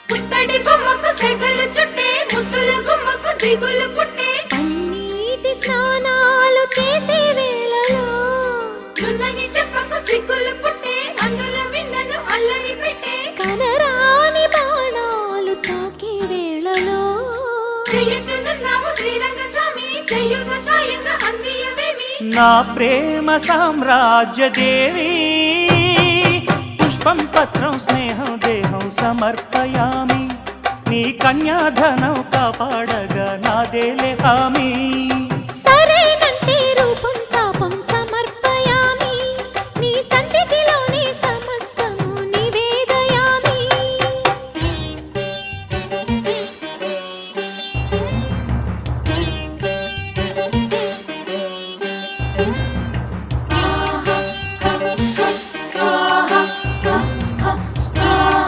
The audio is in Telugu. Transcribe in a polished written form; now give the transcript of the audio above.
పుత్తడి బొమ్మకు సెగలు చుట్టే ముద్దుల గుమ్మకు దిగులు పుట్టే పన్నీటి స్నానాలు చేసే వేళలో నున్నని చెప్పకు సిగ్గులు పుట్టే అన్నుల విన్నను అల్లరి పెట్టే కనరాని బాణాలు తాకే వేళలో చెయ్యెత్తునున్నావు శ్రీరంగ స్వామి చెయ్యుగ సాయంగా అందియవేమి నా ప్రేమ సామ్రాజ్య దేవి పుష్పం పత్రం స్నేహం దేహం సమర్పయామి నీ కన్యాధనం కాపాడగా నాదేలే హామీ